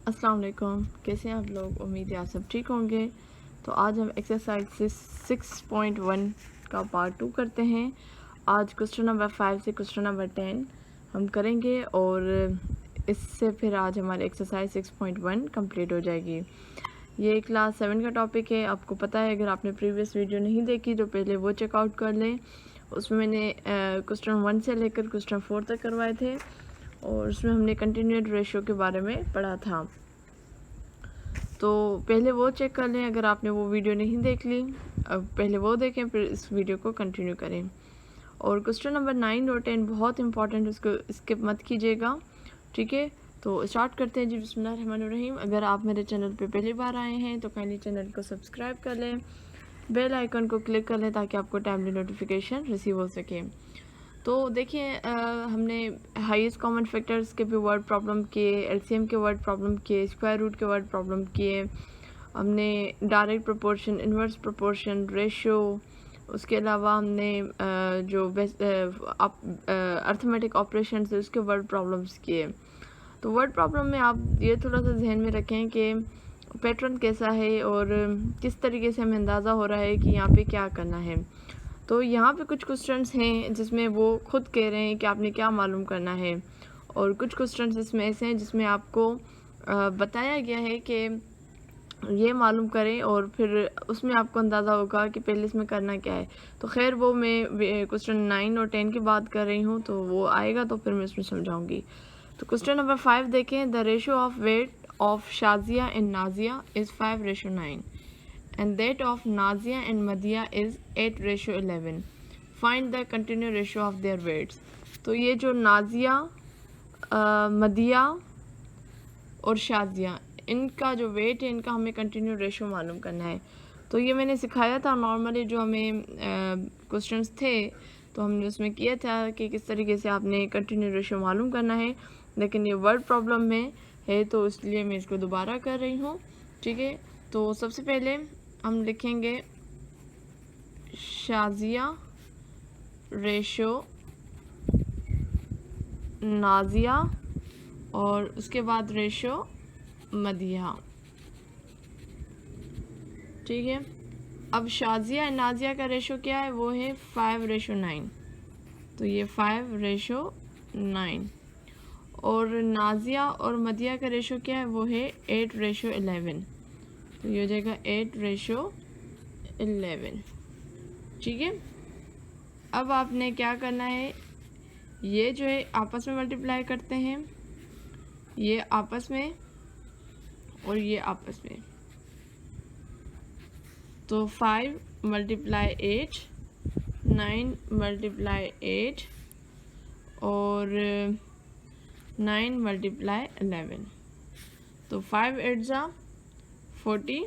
अस्सलाम वालेकुम, कैसे हैं आप लोग। उम्मीद है आप सब ठीक होंगे। तो आज हम एक्सरसाइज 6.1 का पार्ट 2 करते हैं। आज क्वेश्चन नंबर 5 से क्वेश्चन नंबर 10 हम करेंगे और इससे फिर आज हमारी एक्सरसाइज 6.1 कंप्लीट हो जाएगी। ये क्लास 7 का टॉपिक है। आपको पता है, अगर आपने प्रीवियस वीडियो नहीं देखी तो पहले वो चेकआउट कर लें। उसमें मैंने क्वेश्चन 1 से लेकर क्वेश्चन 4 तक करवाए थे और उसमें हमने कंटिन्यूड रेशो के बारे में पढ़ा था। तो पहले वो चेक कर लें अगर आपने वो वीडियो नहीं देख ली। अब पहले वो देखें, फिर इस वीडियो को कंटिन्यू करें। और क्वेश्चन नंबर 9 और 10 बहुत इंपॉर्टेंट, उसको स्किप मत कीजिएगा, ठीक है। तो स्टार्ट करते हैं जी। बिस्मिल्लाहिर्रहमानिर्रहीम। अगर आप मेरे चैनल पे पहली बार आए हैं तो काइंडली चैनल को सब्सक्राइब कर लें, बेल आइकन को क्लिक कर लें ताकि आपको टाइमली नोटिफिकेशन रिसीव हो सके। तो देखिए, हमने हाईएस्ट कॉमन फैक्टर्स के भी वर्ड प्रॉब्लम किए, एलसीएम के वर्ड प्रॉब्लम किए, स्क्वायर रूट के वर्ड प्रॉब्लम किए, हमने direct proportion, inverse proportion, ratio, उसके अलावा हमने जो अर्थमेटिक ऑपरेशन है उसके वर्ड प्रॉब्लम्स किए। तो वर्ड प्रॉब्लम में आप ये थोड़ा सा जहन में रखें कि पैटर्न कैसा है और किस तरीके से हमें अंदाज़ा हो रहा है कि यहाँ पे क्या करना है। तो यहाँ पे कुछ क्वेश्चंस हैं जिसमें वो खुद कह रहे हैं कि आपने क्या मालूम करना है, और कुछ क्वेश्चंस इसमें ऐसे हैं जिसमें आपको बताया गया है कि ये मालूम करें और फिर उसमें आपको अंदाज़ा होगा कि पहले इसमें करना क्या है। तो खैर वो मैं क्वेश्चन 9 और 10 की बात कर रही हूँ, तो वो आएगा तो फिर मैं इसमें समझाऊंगी। तो क्वेश्चन नंबर 5 देखें। The ratio of weight of Shazia and Nazia is 5:9 and that of Nazia and Madhya is 8:11. Find the continuous ratio of their weights. तो ये जो नाजिया, मदिया और शाजिया, इनका जो वेट है, इनका हमें कंटिन्यू रेशो मालूम करना है। तो ये मैंने सिखाया था नॉर्मली, जो हमें क्वेश्चंस थे तो हमने उसमें किया था कि किस तरीके से आपने कंटिन्यू रेशो मालूम करना है, लेकिन ये वर्ड प्रॉब्लम में है तो इसलिए मैं इसको दोबारा कर रही हूँ, ठीक है। तो सबसे पहले हम लिखेंगे शाजिया रेशो नाजिया और उसके बाद रेशो मदिया, ठीक है। अब शाजिया एंड नाजिया का रेशो क्या है, वो है 5:9। तो ये 5:9। और नाजिया और मदिया का रेशो क्या है, वो है 8:11। तो ये हो जाएगा 8:11, ठीक है। अब आपने क्या करना है, ये जो है आपस में मल्टीप्लाई करते हैं, ये आपस में और ये आपस में। तो 5 × 8, 9 × 8 और 9 × 11। तो 5 8 जा 40,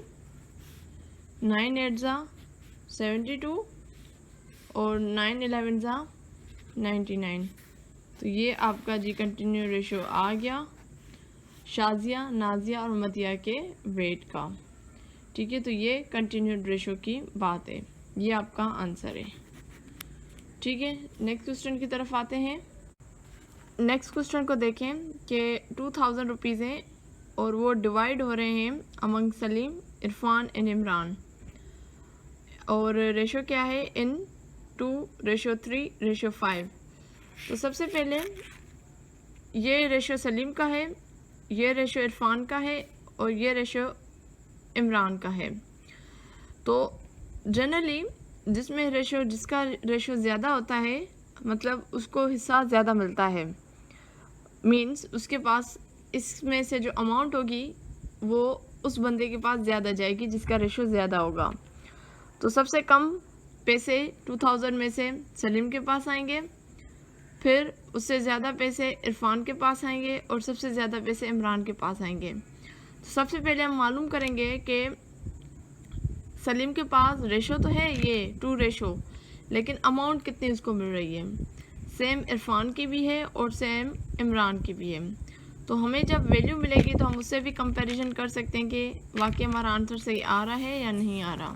9 8 जा 72 और 9 11 जा 99। तो ये आपका जी कंटिन्यू रेशो आ गया शाजिया, नाजिया और मदिया के वेट का, ठीक है। तो ये कंटिन्यूड रेशो की बात है, ये आपका आंसर है, ठीक है। नेक्स्ट क्वेश्चन की तरफ आते हैं। नेक्स्ट क्वेश्चन को देखें कि 2000 रुपीज़ हैं और वो डिवाइड हो रहे हैं अमंग सलीम, इरफान एंड इमरान, और रेशो क्या है, इन 2:3:5। तो सबसे पहले ये रेशो सलीम का है, ये रेशो इरफान का है और ये रेशो इमरान का है। तो जनरली जिसका रेशो ज़्यादा होता है, मतलब उसको हिस्सा ज़्यादा मिलता है, मींस उसके पास इसमें से जो अमाउंट होगी वो उस बंदे के पास ज़्यादा जाएगी जिसका रेशो ज़्यादा होगा। तो सबसे कम पैसे 2000 में से सलीम के पास आएंगे, फिर उससे ज़्यादा पैसे इरफान के पास आएंगे और सबसे ज़्यादा पैसे इमरान के पास आएंगे। तो सबसे पहले हम मालूम करेंगे कि सलीम के पास रेशो तो है ये 2 रेशो, लेकिन अमाउंट कितनी उसको मिल रही है, सेम इरफान की भी है और सेम इमरान की भी है। तो हमें जब वैल्यू मिलेगी तो हम उससे भी कंपैरिजन कर सकते हैं कि वाकई हमारा आंसर सही आ रहा है या नहीं आ रहा।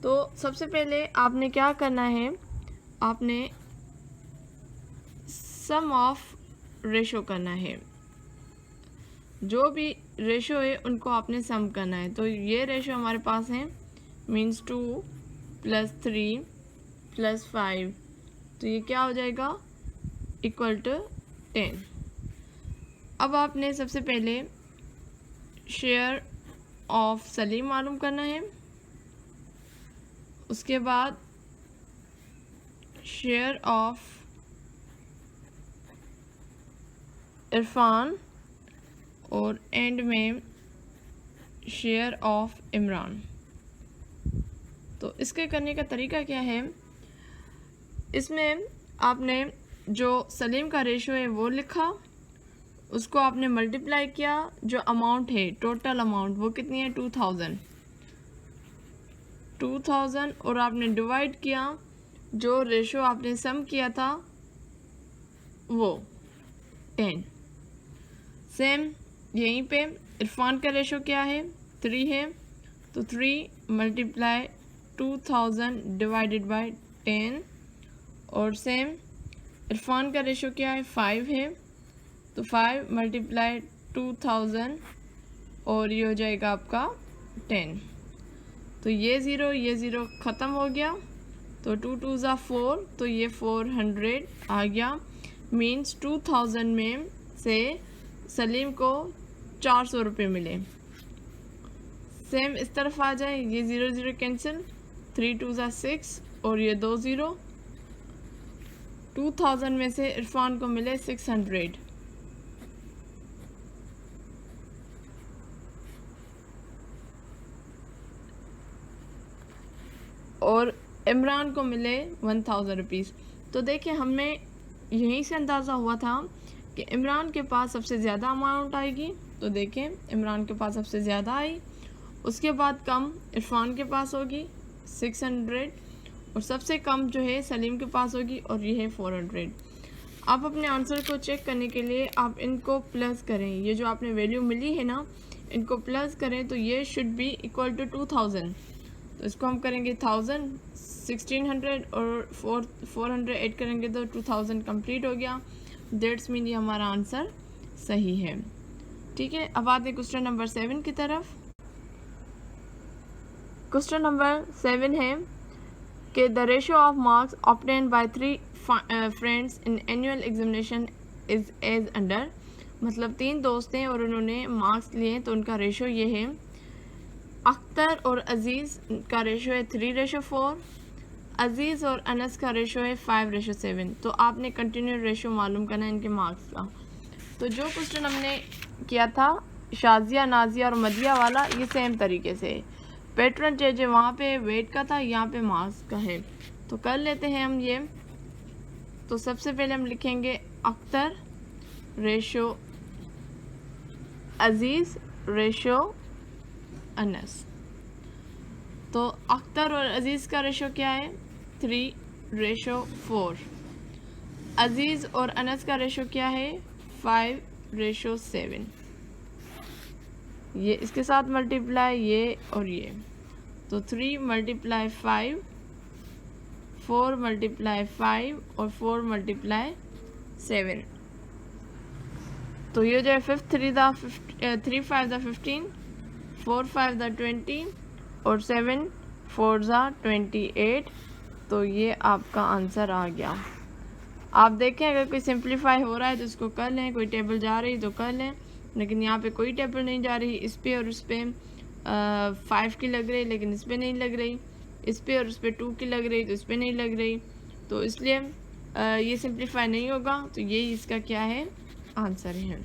तो सबसे पहले आपने क्या करना है, आपने सम ऑफ रेशो करना है। जो भी रेशो है उनको आपने सम करना है। तो ये रेशो हमारे पास है मीन्स 2 + 3 + 5, तो ये क्या हो जाएगा इक्वल टू 10। अब आपने सबसे पहले शेयर ऑफ सलीम मालूम करना है, उसके बाद शेयर ऑफ इरफान और एंड में शेयर ऑफ इमरान। तो इसके करने का तरीका क्या है, इसमें आपने जो सलीम का रेशो है वो लिखा, उसको आपने मल्टीप्लाई किया, जो अमाउंट है टोटल अमाउंट वो कितनी है 2000, और आपने डिवाइड किया जो रेशो आपने सम किया था वो 10। सेम यहीं पे इरफान का रेशो क्या है 3 है, तो 3 × 2000 डिवाइडेड बाय 10, और सेम इरफान का रेशो क्या है 5 है, तो 5 × 2000 और ये हो जाएगा आपका 10। तो ये ज़ीरो ख़त्म हो गया, तो 2 2 ज़ा 4, तो ये 400 आ गया। मीन्स 2000 में से सलीम को 400 रुपये मिले। सेम इस तरफ आ जाए, ये 0 0 कैंसिल, 3 2 ज़ा 6 और ये 2 0। 2000 में से इरफान को मिले 600, और इमरान को मिले 1000 रुपीज़। तो देखिए हमें यहीं से अंदाज़ा हुआ था कि इमरान के पास सबसे ज़्यादा अमाउंट आएगी। तो देखें इमरान के पास सबसे ज़्यादा आई, उसके बाद कम इरफान के पास होगी 600, और सबसे कम जो है सलीम के पास होगी, और ये है 400। आप अपने आंसर को चेक करने के लिए आप इनको प्लस करें, ये जो आपने वैल्यू मिली है ना इनको प्लस करें, तो ये शुड बी इक्वल टू 2000। तो इसको हम करेंगे 1000, 1600 और 400 ऐड करेंगे तो 2000 कंप्लीट हो गया। दैट्स मीन ये हमारा आंसर सही है। ठीक है, अब आते हैं क्वेश्चन नंबर 7 की तरफ। क्वेश्चन नंबर 7 है कि the ratio of marks obtained by 3 friends in annual examination is as under. मतलब 3 दोस्त हैं और उन्होंने मार्क्स लिए, तो उनका रेशो ये है। अख्तर और अज़ीज़ का रेशो है 3:4, अज़ीज़ और अनस का रेशो है 5:7। तो आपने कंटिन्यू रेशो मालूम करना है इनके मार्क्स का। तो जो क्वेश्चन हमने किया था शाजिया, नाजिया और मदिया वाला, ये सेम तरीके से पैटर्न चेंज वहाँ पे वेट का था, यहाँ पे मार्क्स का है। तो कर लेते हैं हम ये। तो सबसे पहले हम लिखेंगे अख्तर रेशो अज़ीज़ रेशो अनस। तो अख्तर और अज़ीज़ का रेशो क्या है 3:4। अज़ीज़ और अनस का रेशो क्या है 5:7। ये इसके साथ मल्टीप्लाई ये और ये, तो 3 × 5, 4 × 5 और 4 × 7। तो ये जो है 3 5 15, 4 5 20 और 7 4 28। तो ये आपका आंसर आ गया। आप देखें अगर कोई सिंप्लीफाई हो रहा है तो इसको कर लें, कोई टेबल जा रही तो कर लें, लेकिन यहाँ पे कोई टेबल नहीं जा रही। इस पे और उस पे 5 की लग रही, लेकिन इस पे नहीं लग रही। इस पे और उस पे 2 की लग रही, तो इस पे नहीं लग रही। तो इसलिए ये सिंप्लीफाई नहीं होगा। तो यही इसका क्या है आंसर है।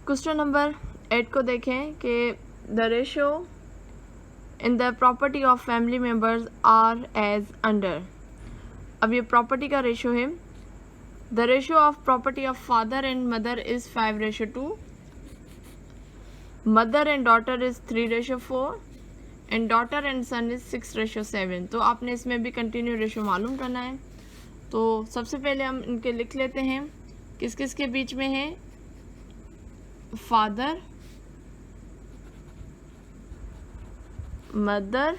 क्वेश्चन नंबर 8 को देखें कि the ratio in the property of family members are as under. अब ये प्रॉपर्टी का रेशो है। The ratio of property of father and mother is 5:2, mother and daughter is 3:4 and daughter and son is 6:7। तो आपने इसमें भी continue ratio मालूम करना है। तो सबसे पहले हम इनके लिख लेते हैं किस किस के बीच में है। फादर, मदर,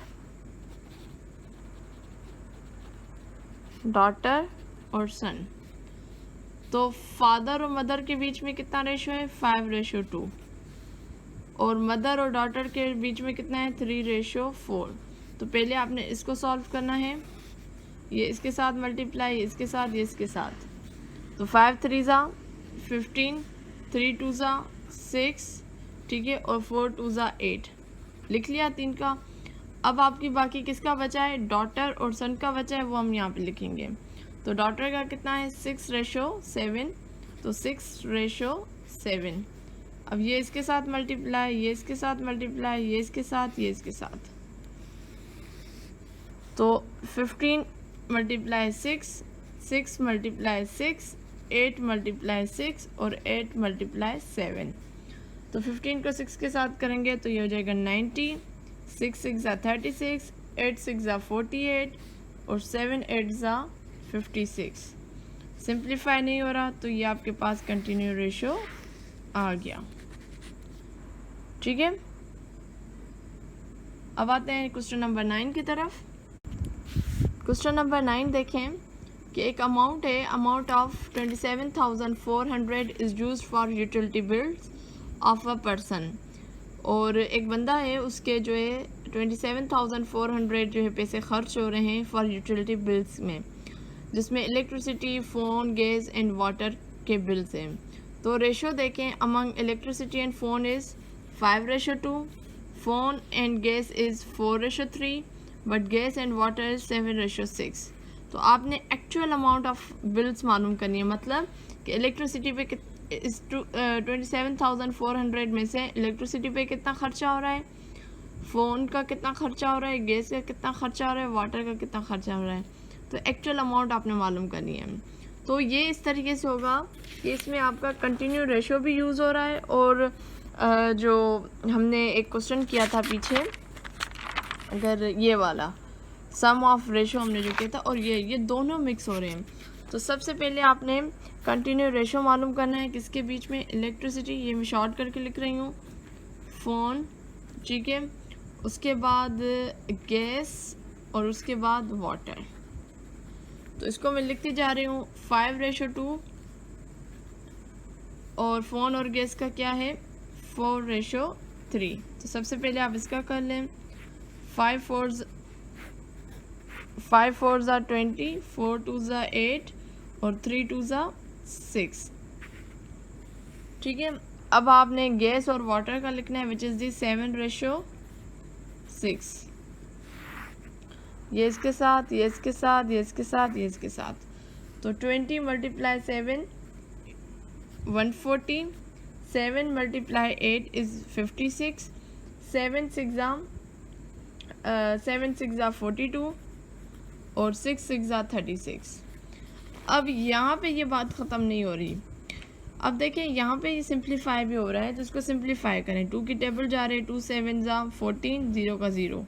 डॉटर और सन। तो फादर और मदर के बीच में कितना रेशो है 5:2 और मदर और डॉटर के बीच में कितना है 3:4। तो पहले आपने इसको सॉल्व करना है, ये इसके साथ मल्टीप्लाई, इसके साथ, ये इसके साथ। तो 5 3 ज़ा 15, 3 2 ज़ा 6, ठीक है, और 4 2 ज़ा 8। लिख लिया 3 का। अब आपकी बाकी किसका बचा है, डॉटर और सन का बचा है, वो हम यहाँ पे लिखेंगे। तो डॉटर का कितना है 6:7, तो 6:7। अब ये इसके साथ मल्टीप्लाई, ये इसके साथ मल्टीप्लाई, ये इसके साथ, ये इसके साथ। तो 15 × 6, 6 × 6, 8 × 6 और 8 × 7। तो 15 को 6 के साथ करेंगे तो ये हो जाएगा 90, 6 6 ज़ा 36, 8 6 ज़ा 48 और 7 8 ज़ा 56। सिंप्लीफाई नहीं हो रहा तो ये आपके पास कंटिन्यू रेशो आ गया। ठीक है, अब आते हैं क्वेश्चन नंबर 9 की तरफ। क्वेश्चन नंबर 9 देखें कि एक अमाउंट है, amount of 27,400 is used for utility bills of a person. और एक बंदा है, उसके जो है 27,400 जो है पैसे खर्च हो रहे हैं फॉर यूटिलिटी बिल्स में, जिसमें electricity, phone, gas and water के बिल्स हैं। तो रेशो देखें, among electricity and phone is 5:2, phone and gas is 4:3, but gas and water is 7:6। तो आपने एक्चुअल अमाउंट ऑफ बिल्स मालूम करनी है, मतलब कि इलेक्ट्रिसिटी पे 27,400 में से इलेक्ट्रिसिटी पे कितना खर्चा हो रहा है, फ़ोन का कितना खर्चा हो रहा है, गैस का कितना खर्चा हो रहा है, वाटर का कितना खर्चा हो रहा है। तो एक्चुअल अमाउंट आपने मालूम करनी है। तो ये इस तरीके से होगा कि इसमें आपका कंटिन्यू रेशो भी यूज़ हो रहा है और जो हमने एक क्वेश्चन किया था पीछे, अगर ये वाला सम ऑफ रेशो हमने जो किया था, और ये दोनों मिक्स हो रहे हैं। तो सबसे पहले आपने कंटिन्यू रेशो मालूम करना है किसके बीच में, इलेक्ट्रिसिटी, ये मैं शॉर्ट करके लिख रही हूँ, फ़ोन, ठीक है, उसके बाद गैस और उसके बाद वाटर। तो इसको मैं लिखती जा रही हूँ 5:2 और फ़ोन और गैस का क्या है 4:3। तो सबसे पहले आप इसका कर लें, 5 4 ज़ा 20, 4 2 ज़ा 8 और 3 2 ज़ा 6। ठीक है, अब आपने गैस और वाटर का लिखना है विच इज़ दी 7:6। ये इसके साथ, ये इसके साथ, ये इसके साथ, ये इसके साथ। तो 20 × 7 140, 7 × 8 इज़ 56, 7 6 ज़ा 42 और 6 6 ज़ा 36। अब यहाँ पे ये बात ख़त्म नहीं हो रही। अब देखें यहाँ पे ये सिंप्लीफाई भी हो रहा है, तो इसको सिंप्लीफाई करें। 2 की टेबल जा रहे हैं, 2 7 ज़ा 14, 0 का 0,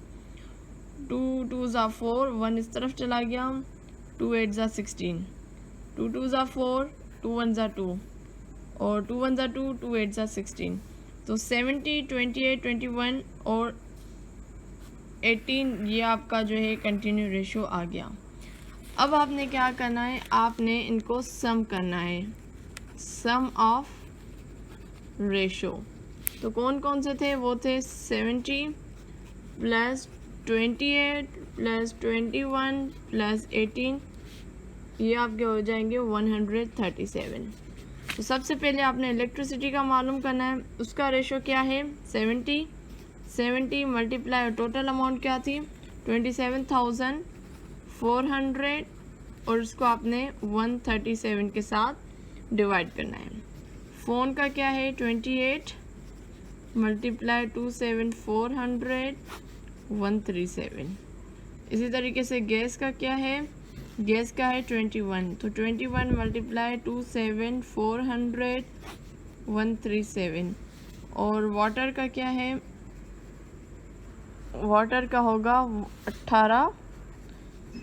2 2 ज़ा 4, 1 इस तरफ चला गया, 2 8 ज़ा 16, 2 2 ज़ा 4, 2 1 ज़ा 2 और 2 1 ज़ा 2, 2 8 ज़ा 16। तो 70 28 21 और 18 ये आपका जो है कंटिन्यू रेशो आ गया। अब आपने क्या करना है, आपने इनको सम करना है, सम ऑफ रेशो। तो कौन कौन से थे, वो थे 70 + 28 + 21 + 18, ये आपके हो जाएंगे 137। तो सबसे पहले आपने इलेक्ट्रिसिटी का मालूम करना है, उसका रेशो क्या है 70 मल्टीप्लाई और टोटल अमाउंट क्या थी 27,400 और उसको आपने 137 के साथ डिवाइड करना है। फ़ोन का क्या है 28 मल्टीप्लाई 27,400 137। इसी तरीके से गैस का क्या है, गैस का है 21, तो 21 मल्टीप्लाई 27,400 137। और वाटर का क्या है, वाटर का होगा 18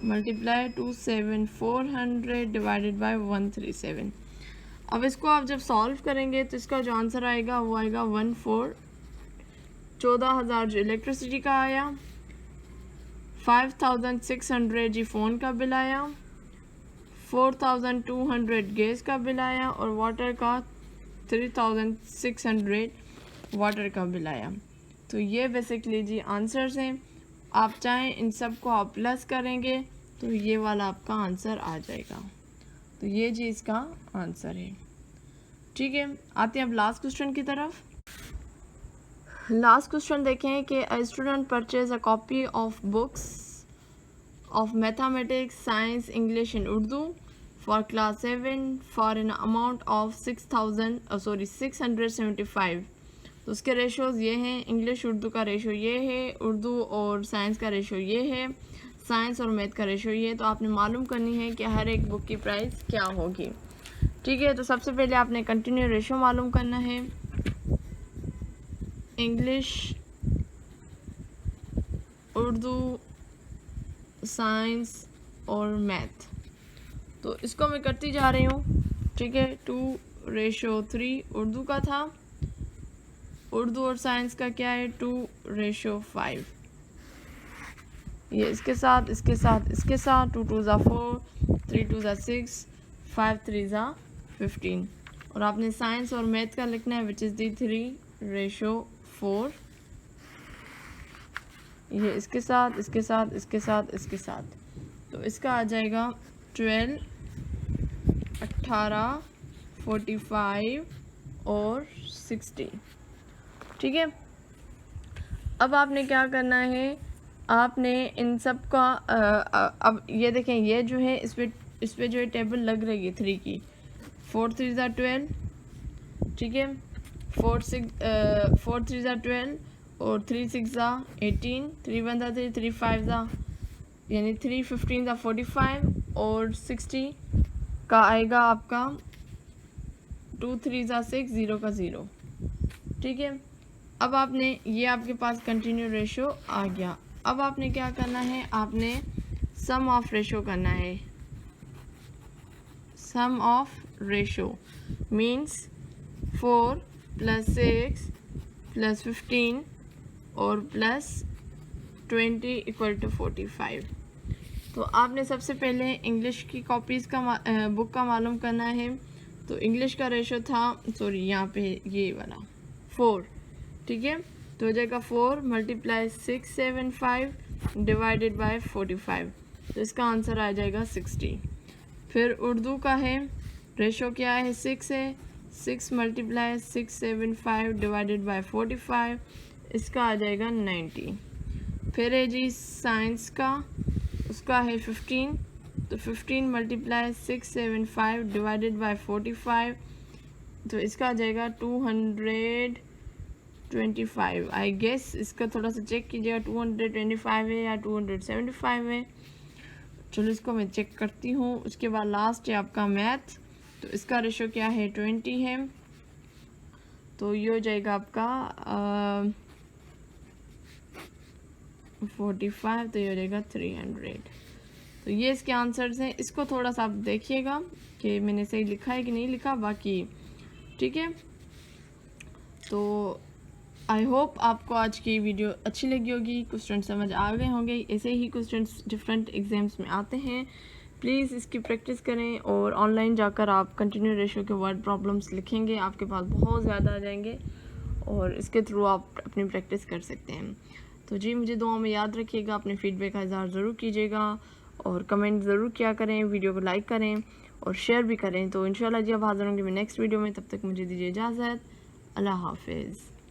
मल्टीप्लाई 27,400 डिवाइडेड बाय 137। अब इसको आप जब सॉल्व करेंगे तो इसका जो आंसर आएगा वो आएगा 14,000 जो इलेक्ट्रिसिटी का आया, 5,600 जी फ़ोन का बिल आया, 4200 गैस का बिल आया और वाटर का 3600 वाटर का बिल आया। तो ये बेसिकली जी आंसर्स हैं। आप चाहें इन सब को आप प्लस करेंगे तो ये वाला आपका आंसर आ जाएगा। तो ये जी इसका आंसर है। ठीक है, आते हैं अब लास्ट क्वेश्चन की तरफ। लास्ट क्वेश्चन देखें कि a student purchase a copy of books of mathematics, science, English and Urdu for class 7 for an amount of 675। तो उसके रेशोज़ ये हैं, इंग्लिश उर्दू का रेशो ये है, उर्दू और साइंस का रेशो ये है, साइंस और मैथ का रेशो ये है। तो आपने मालूम करनी है कि हर एक बुक की प्राइस क्या होगी। ठीक है, तो सबसे पहले आपने कंटिन्यू रेशो मालूम करना है, इंग्लिश, उर्दू, साइंस और मैथ। तो इसको मैं करती जा रही हूँ। ठीक है, 2:3 उर्दू का था, उर्दू और साइंस का क्या है 2:5। ये इसके साथ इसके साथ इसके साथ 2 2 4, 3 2 6, 5 3 15। और आपने साइंस और मैथ का लिखना है विच इज़ दी 3:4। ये इसके साथ इसके साथ इसके साथ इसके साथ। तो इसका आ जाएगा 12, 18, 45 और 60। ठीक है, अब आपने क्या करना है, आपने इन सब का अब ये देखें, ये जो है इस पे जो है टेबल लग रही है 3 की। 4 3 12। ठीक है, 4 3 12 और 3 6 18, 3 1 3, 3 5 यानी 3 15 45 और 60 का आएगा आपका 2 3 6, 0 का 0। ठीक है, अब आपने ये आपके पास कंटिन्यू रेशो आ गया। अब आपने क्या करना है, आपने सम ऑफ रेशो करना है। सम ऑफ रेशो मीन्स 4 + 6 + 15 और +20 = 45। तो आपने सबसे पहले इंग्लिश की कॉपीज़ का बुक का मालूम करना है। तो इंग्लिश का रेशो था, सॉरी यहाँ पे ये वाला 4। ठीक है, तो हो जाएगा 4 × 675 डिवाइडेड बाय 45। तो इसका आंसर आ जाएगा 60। फिर उर्दू का है, रेशो क्या है 6 है, 6 × 675 डिवाइडेड बाय 45। इसका आ जाएगा 90। फिर है जी साइंस का, उसका है 15। तो 15 × 675 डिवाइडेड बाय 45। तो इसका आ जाएगा 225। आई गेस इसका थोड़ा सा चेक कीजिएगा 225 है या 275 है। चलो इसको मैं चेक करती हूँ। उसके बाद लास्ट है आपका मैथ। तो इसका रेशो क्या है 20 है। तो ये हो जाएगा आपका 45। तो ये हो जाएगा 300। तो ये इसके आंसर्स हैं। इसको थोड़ा सा आप देखिएगा कि मैंने सही लिखा है कि नहीं लिखा बाकी। ठीक है, तो आई होप आपको आज की वीडियो अच्छी लगी होगी, क्वेश्चन समझ आ गए होंगे। ऐसे ही क्वेश्चन डिफरेंट एग्जाम्स में आते हैं, प्लीज़ इसकी प्रैक्टिस करें। और ऑनलाइन जाकर आप कंटिन्यू रेशो के वर्ड प्रॉब्लम्स लिखेंगे, आपके पास बहुत ज़्यादा आ जाएंगे और इसके थ्रू आप अपनी प्रैक्टिस कर सकते हैं। तो जी मुझे दुआ में याद रखिएगा, अपने फीडबैक का इज़हार ज़रूर कीजिएगा और कमेंट ज़रूर किया करें, वीडियो को लाइक करें और शेयर भी करें। तो इंशाल्लाह जी अब हाज़िर होंगे मैं नेक्स्ट वीडियो में। तब तक मुझे दीजिए इजाज़त। अल्लाह हाफिज़।